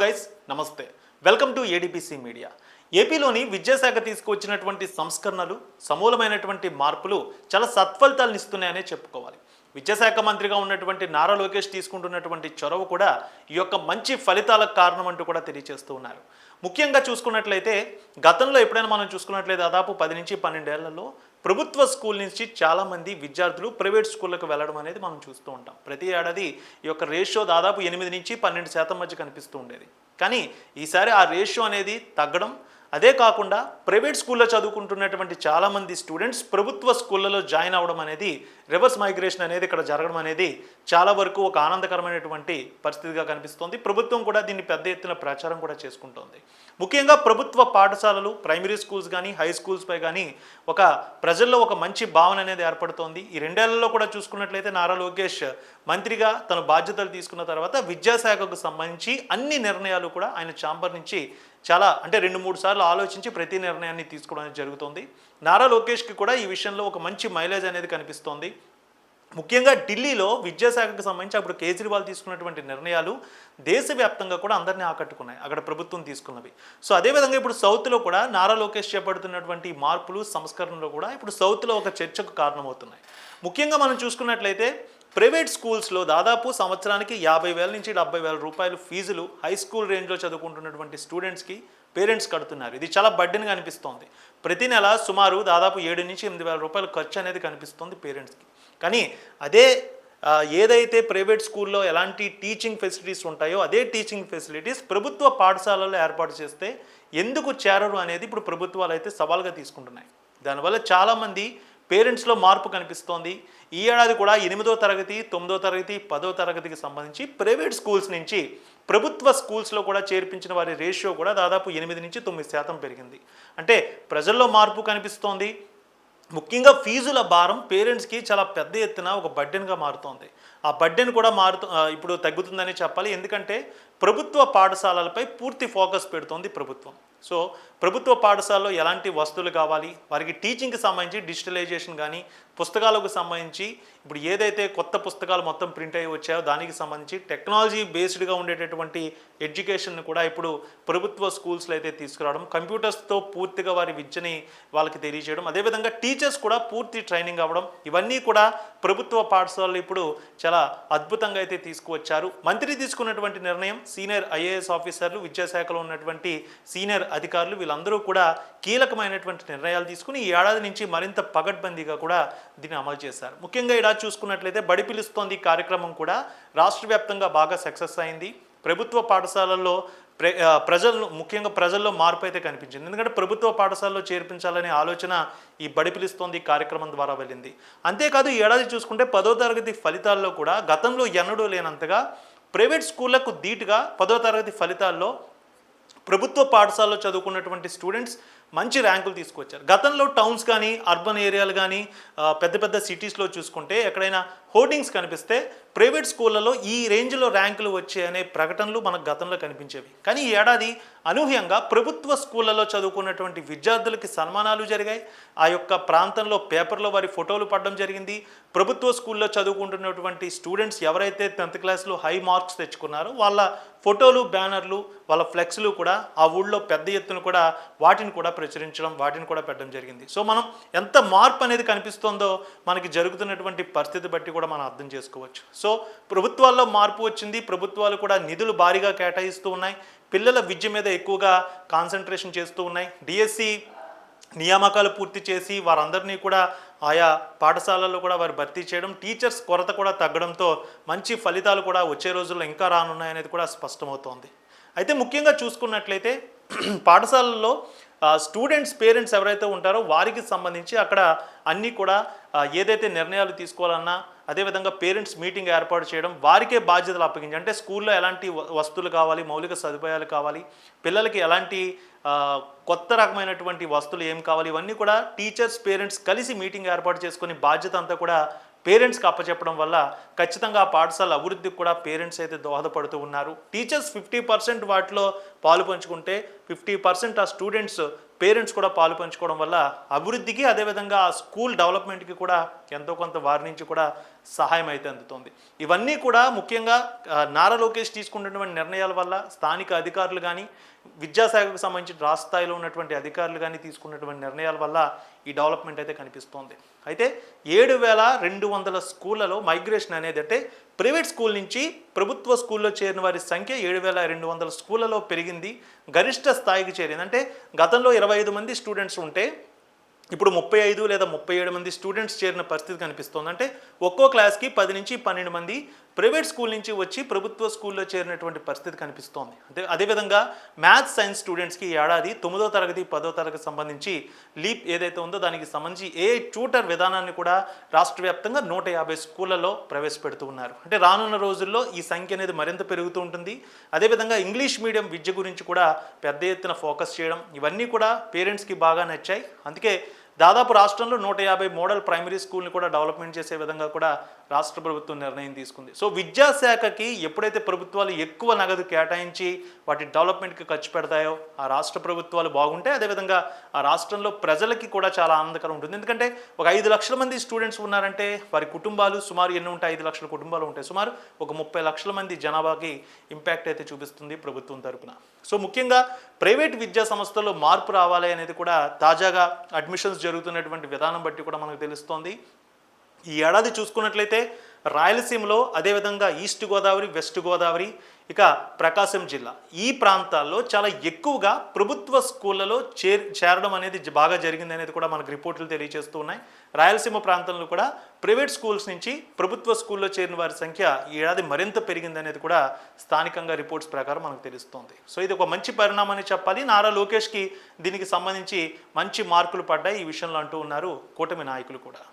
Guys, నమస్తే. Welcome to ADPC media. ఏపీలోని విద్యాశాఖ తీసుకువచ్చినటువంటి సంస్కరణలు, సమూలమైనటువంటి మార్పులు చాలా సత్ఫలితాలను ఇస్తున్నాయనే చెప్పుకోవాలి. విద్యాశాఖ మంత్రిగా ఉన్నటువంటి నారా లోకేష్ తీసుకుంటున్నటువంటి చొరవ కూడా ఈ యొక్క మంచి ఫలితాలకు కారణం అంటూ కూడా తెలియజేస్తూ ఉన్నారు. ముఖ్యంగా చూసుకున్నట్లయితే గతంలో ఎప్పుడైనా మనం చూసుకున్నట్లయితే దాదాపు 10 నుంచి 12 ఏళ్లలో ప్రభుత్వ స్కూల్ నుంచి చాలామంది విద్యార్థులు ప్రైవేట్ స్కూళ్ళకు వెళ్ళడం అనేది మనం చూస్తూ ఉంటాం. ప్రతి ఏడాది ఈ యొక్క రేషియో దాదాపు 8 నుంచి 12% మధ్య కనిపిస్తూ ఉండేది. కానీ ఈసారి ఆ రేషియో అనేది తగ్గడం, అదే కాకుండా ప్రైవేట్ స్కూల్లో చదువుకుంటున్నటువంటి చాలామంది స్టూడెంట్స్ ప్రభుత్వ స్కూళ్ళలో జాయిన్ అవ్వడం అనేది, రివర్స్ మైగ్రేషన్ అనేది ఇక్కడ జరగడం అనేది చాలా వరకు ఒక ఆనందకరమైనటువంటి పరిస్థితిగా కనిపిస్తోంది. ప్రభుత్వం కూడా దీన్ని పెద్ద ఎత్తున ప్రచారం కూడా చేసుకుంటోంది. ముఖ్యంగా ప్రభుత్వ పాఠశాలలు, ప్రైమరీ స్కూల్స్ కానీ హై స్కూల్స్పై కానీ ఒక ప్రజల్లో ఒక మంచి భావన అనేది ఏర్పడుతోంది. ఈ 2 ఏళ్లలో కూడా చూసుకున్నట్లయితే నారా లోకేష్ మంత్రిగా తన బాధ్యతలు తీసుకున్న తర్వాత విద్యాశాఖకు సంబంధించి అన్ని నిర్ణయాలు కూడా ఆయన ఛాంబర్ నుంచి చాలా అంటే 2-3 సార్లు ఆలోచించి ప్రతి నిర్ణయాన్ని తీసుకోవడం జరుగుతుంది. నారా లోకేష్కి కూడా ఈ విషయంలో ఒక మంచి మైలేజ్ అనేది కనిపిస్తోంది. ముఖ్యంగా ఢిల్లీలో విద్యాశాఖకు సంబంధించి అప్పుడు కేజ్రీవాల్ తీసుకున్నటువంటి నిర్ణయాలు దేశవ్యాప్తంగా కూడా అందరినీ ఆకట్టుకున్నాయి, అక్కడ ప్రభుత్వం తీసుకున్నవి. సో అదేవిధంగా ఇప్పుడు సౌత్లో కూడా నారా లోకేష్ చేపడుతున్నటువంటి మార్పులు, సంస్కరణలు కూడా ఇప్పుడు సౌత్లో ఒక చర్చకు కారణమవుతున్నాయి. ముఖ్యంగా మనం చూసుకున్నట్లయితే ప్రైవేట్ స్కూల్స్లో దాదాపు సంవత్సరానికి 50,000 నుంచి 70,000 రూపాయలు ఫీజులు హై స్కూల్ రేంజ్లో చదువుకుంటున్నటువంటి స్టూడెంట్స్కి పేరెంట్స్ కడుతున్నారు. ఇది చాలా బర్డెన్గా అనిపిస్తోంది. ప్రతి నెల సుమారు దాదాపు 7 నుంచి 8,000 రూపాయలు ఖర్చు అనేది కనిపిస్తుంది పేరెంట్స్కి. కానీ అదే ఏదైతే ప్రైవేట్ స్కూల్లో ఎలాంటి టీచింగ్ ఫెసిలిటీస్ ఉంటాయో అదే టీచింగ్ ఫెసిలిటీస్ ప్రభుత్వ పాఠశాలల్లో ఏర్పాటు చేస్తే ఎందుకు చేరరు అనేది ఇప్పుడు ప్రభుత్వాలు అయితే సవాల్గా తీసుకుంటున్నాయి. దానివల్ల చాలామంది పేరెంట్స్లో మార్పు కనిపిస్తోంది. ఈ ఏడాది కూడా 8వ తరగతి, 9వ తరగతి, 10వ తరగతికి సంబంధించి ప్రైవేట్ స్కూల్స్ నుంచి ప్రభుత్వ స్కూల్స్లో కూడా చేర్పించిన వారి రేషియో కూడా దాదాపు 8 నుంచి 9% పెరిగింది. అంటే ప్రజల్లో మార్పు కనిపిస్తోంది. ముఖ్యంగా ఫీజుల భారం పేరెంట్స్కి చాలా పెద్ద ఎత్తున ఒక బర్డెన్గా మారుతోంది. ఆ బర్డెన్ కూడా ఇప్పుడు తగ్గుతుందని చెప్పాలి. ఎందుకంటే ప్రభుత్వ పాఠశాలలపై పూర్తి ఫోకస్ పెడుతోంది ప్రభుత్వం. సో ప్రభుత్వ పాఠశాలలో ఎలాంటి వస్తువులు కావాలి, వారికి టీచింగ్కి సంబంధించి డిజిటలైజేషన్ కానీ, పుస్తకాలకు సంబంధించి ఇప్పుడు ఏదైతే కొత్త పుస్తకాలు మొత్తం ప్రింట్ అయ్యి వచ్చాయో దానికి సంబంధించి టెక్నాలజీ బేస్డ్గా ఉండేటటువంటి ఎడ్యుకేషన్ను కూడా ఇప్పుడు ప్రభుత్వ స్కూల్స్లో అయితే తీసుకురావడం, కంప్యూటర్స్తో పూర్తిగా వారి విద్యని వాళ్ళకి తెలియజేయడం, అదేవిధంగా టీచర్స్ కూడా పూర్తి ట్రైనింగ్ అవ్వడం, ఇవన్నీ కూడా ప్రభుత్వ పాఠశాలలు ఇప్పుడు చాలా అద్భుతంగా అయితే తీసుకువచ్చారు. మంత్రి తీసుకున్నటువంటి నిర్ణయం, సీనియర్ ఐఏఎస్ ఆఫీసర్లు, విద్యాశాఖలో ఉన్నటువంటి సీనియర్ అధికారులు వీళ్ళందరూ కూడా కీలకమైనటువంటి నిర్ణయాలు తీసుకుని ఈ ఏడాది నుంచి మరింత పగడ్బందీగా కూడా దీన్ని అమలు చేశారు. ముఖ్యంగా ఇలా చూసుకున్నట్లయితే బడి పిలుస్తోంది కార్యక్రమం కూడా రాష్ట్ర వ్యాప్తంగా బాగా సక్సెస్ అయింది. ప్రభుత్వ పాఠశాలల్లో ముఖ్యంగా ప్రజల్లో మార్పు అయితే కనిపించింది. ఎందుకంటే ప్రభుత్వ పాఠశాలలో చేర్పించాలనే ఆలోచన ఈ బడి పిలుస్తోంది కార్యక్రమం ద్వారా వెళ్ళింది. అంతేకాదు ఈ ఏడాది చూసుకుంటే 10వ తరగతి ఫలితాల్లో కూడా గతంలో ఎన్నడూ లేనంతగా ప్రైవేట్ స్కూళ్లకు ధీటుగా 10వ తరగతి ఫలితాల్లో ప్రభుత్వ పాఠశాలలో చదువుకున్నటువంటి స్టూడెంట్స్ మంచి ర్యాంకులు తీసుకొచ్చారు. గతంలో టౌన్స్ కానీ, అర్బన్ ఏరియాలు కానీ, పెద్ద పెద్ద సిటీస్లో చూసుకుంటే ఎక్కడైనా హోర్డింగ్స్ కనిపిస్తే ప్రైవేట్ స్కూళ్ళలో ఈ రేంజ్లో ర్యాంకులు వచ్చాయనే ప్రకటనలు మనకు గతంలో కనిపించేవి. కానీ ఈ ఏడాది అనూహ్యంగా ప్రభుత్వ స్కూళ్ళలో చదువుకున్నటువంటి విద్యార్థులకి సన్మానాలు జరిగాయి. ఆ యొక్క ప్రాంతంలో పేపర్లో వారి ఫోటోలు పడడం జరిగింది. ప్రభుత్వ స్కూల్లో చదువుకుంటున్నటువంటి స్టూడెంట్స్ ఎవరైతే 10th క్లాస్లో హై మార్క్స్ తెచ్చుకున్నారో వాళ్ళ ఫోటోలు, బ్యానర్లు, వాళ్ళ ఫ్లెక్స్లు కూడా ఆ ఊళ్ళో పెద్ద ఎత్తున కూడా వాటిని కూడా ప్రచురించడం, వాటిని కూడా పెట్టడం జరిగింది. సో మనం ఎంత మార్పు అనేది కనిపిస్తుందో మనకి జరుగుతున్నటువంటి పరిస్థితి బట్టి కూడా మనం అర్థం చేసుకోవచ్చు. సో ప్రభుత్వాల్లో మార్పు వచ్చింది. ప్రభుత్వాలు కూడా నిధులు భారీగా కేటాయిస్తూ ఉన్నాయి. పిల్లల విద్య మీద ఎక్కువగా కాన్సన్ట్రేషన్ చేస్తూ ఉన్నాయి. డిఎస్సి నియామకాలు పూర్తి చేసి వారందరినీ కూడా ఆయా పాఠశాలల్లో కూడా వారు భర్తీ చేయడం, టీచర్స్ కొరత కూడా తగ్గడంతో మంచి ఫలితాలు కూడా వచ్చే రోజుల్లో ఇంకా రానున్నాయనేది కూడా స్పష్టమవుతోంది. అయితే ముఖ్యంగా చూసుకున్నట్లయితే పాఠశాలల్లో స్టూడెంట్స్ పేరెంట్స్ ఎవరైతే ఉంటారో వారికి సంబంధించి అక్కడ అన్నీ కూడా ఏదైతే నిర్ణయాలు తీసుకోవాలన్నా, అదేవిధంగా పేరెంట్స్ మీటింగ్ ఏర్పాటు చేయడం, వారికే బాధ్యతలు అప్పగించి, అంటే స్కూల్లో ఎలాంటి వస్తువులు కావాలి, మౌలిక సదుపాయాలు కావాలి, పిల్లలకి ఎలాంటి కొత్త రకమైనటువంటి వస్తువులు ఏం కావాలి, ఇవన్నీ కూడా టీచర్స్ పేరెంట్స్ కలిసి మీటింగ్ ఏర్పాటు చేసుకొని బాధ్యత అంతా కూడా పేరెంట్స్కి అప్పచెప్పడం వల్ల ఖచ్చితంగా ఆ పాఠశాల అభివృద్ధికి కూడా పేరెంట్స్ అయితే దోహదపడుతూ ఉన్నారు. టీచర్స్ 50% వాటిలో పాలు పంచుకుంటే 50% ఆ స్టూడెంట్స్ పేరెంట్స్ కూడా పాలు పంచుకోవడం వల్ల అభివృద్ధికి అదేవిధంగా ఆ స్కూల్ డెవలప్మెంట్కి కూడా ఎంతో కొంత వారి నుంచి కూడా సహాయం అయితే అందుతోంది. ఇవన్నీ కూడా ముఖ్యంగా నారా లోకేష్ తీసుకున్నటువంటి నిర్ణయాల వల్ల స్థానిక అధికారులు కానీ విద్యాశాఖకు సంబంధించిన రాష్ట్ర స్థాయిలో ఉన్నటువంటి అధికారులు కానీ తీసుకున్నటువంటి నిర్ణయాల వల్ల ఈ డెవలప్మెంట్ అయితే కనిపిస్తోంది. అయితే 7,200 స్కూళ్ళలో మైగ్రేషన్ అనేది అంటే ప్రైవేట్ స్కూల్ నుంచి ప్రభుత్వ స్కూల్లో చేరిన వారి సంఖ్య 7,200 స్కూళ్ళలో పెరిగింది, గరిష్ట స్థాయికి చేరింది. అంటే గతంలో 25 మంది స్టూడెంట్స్ ఉంటే ఇప్పుడు 35 లేదా 37 మంది స్టూడెంట్స్ చేరిన పరిస్థితి కనిపిస్తోంది. అంటే ఒక్కో క్లాస్కి 10 నుంచి 12 మంది ప్రైవేట్ స్కూల్ నుంచి వచ్చి ప్రభుత్వ స్కూల్లో చేరినటువంటి పరిస్థితి కనిపిస్తోంది. అదేవిధంగా మ్యాథ్స్ సైన్స్ స్టూడెంట్స్కి ఏడాది 9వ తరగతి 10వ తరగతి సంబంధించి లీప్ ఏదైతే ఉందో దానికి సంబంధించి ట్యూటర్ విధానాన్ని కూడా రాష్ట్ర వ్యాప్తంగా 150 స్కూళ్ళలో ప్రవేశపెడుతూ ఉన్నారు. అంటే రానున్న రోజుల్లో ఈ సంఖ్య అనేది మరింత పెరుగుతూ ఉంటుంది. అదేవిధంగా ఇంగ్లీష్ మీడియం విద్య గురించి కూడా పెద్ద ఎత్తున ఫోకస్ చేయడం ఇవన్నీ కూడా పేరెంట్స్కి బాగా నచ్చాయి. అందుకే దాదాపు రాష్ట్రంలో 150 మోడల్ ప్రైమరీ స్కూల్ని కూడా డెవలప్మెంట్ చేసే విధంగా కూడా రాష్ట్ర ప్రభుత్వం నిర్ణయం తీసుకుంది. సో విద్యాశాఖకి ఎప్పుడైతే ప్రభుత్వాలు ఎక్కువ నగదు కేటాయించి వాటి డెవలప్మెంట్కి ఖర్చు పెడతాయో ఆ రాష్ట్ర ప్రభుత్వాలు బాగుంటాయి. అదేవిధంగా ఆ రాష్ట్రంలో ప్రజలకి కూడా చాలా ఆనందకరం ఉంటుంది. ఎందుకంటే ఒక 5 లక్షల మంది స్టూడెంట్స్ ఉన్నారంటే వారి కుటుంబాలు సుమారు ఎన్ని ఉంటాయి? 5 లక్షల కుటుంబాలు ఉంటాయి. సుమారు ఒక 30 లక్షల మంది జనాభాకి ఇంపాక్ట్ అయితే చూపిస్తుంది ప్రభుత్వం తరపున. సో ముఖ్యంగా ప్రైవేట్ విద్యా సంస్థల్లో మార్పు రావాలి అనేది కూడా తాజాగా అడ్మిషన్స్ జరుగుతున్నటువంటి విధానం బట్టి కూడా మనకు తెలుస్తోంది. ఈ ఏడాది చూసుకున్నట్లయితే రాయలసీమలో అదేవిధంగా ఈస్ట్ గోదావరి, వెస్ట్ గోదావరి, ఇక ప్రకాశం జిల్లా ఈ ప్రాంతాల్లో చాలా ఎక్కువగా ప్రభుత్వ స్కూళ్ళలో చేరడం అనేది బాగా జరిగింది అనేది కూడా మనకు రిపోర్టులు తెలియజేస్తూ ఉన్నాయి. రాయలసీమ ప్రాంతంలో కూడా ప్రైవేట్ స్కూల్స్ నుంచి ప్రభుత్వ స్కూల్లో చేరిన వారి సంఖ్య ఈ ఏడాది మరింత పెరిగింది అనేది కూడా స్థానికంగా రిపోర్ట్స్ ప్రకారం మనకు తెలుస్తోంది. సో ఇది ఒక మంచి పరిణామం అని చెప్పాలి. నారా లోకేష్కి దీనికి సంబంధించి మంచి మార్కులు పడ్డాయి ఈ విషయంలో అంటూ ఉన్నారు కూటమి నాయకులు కూడా.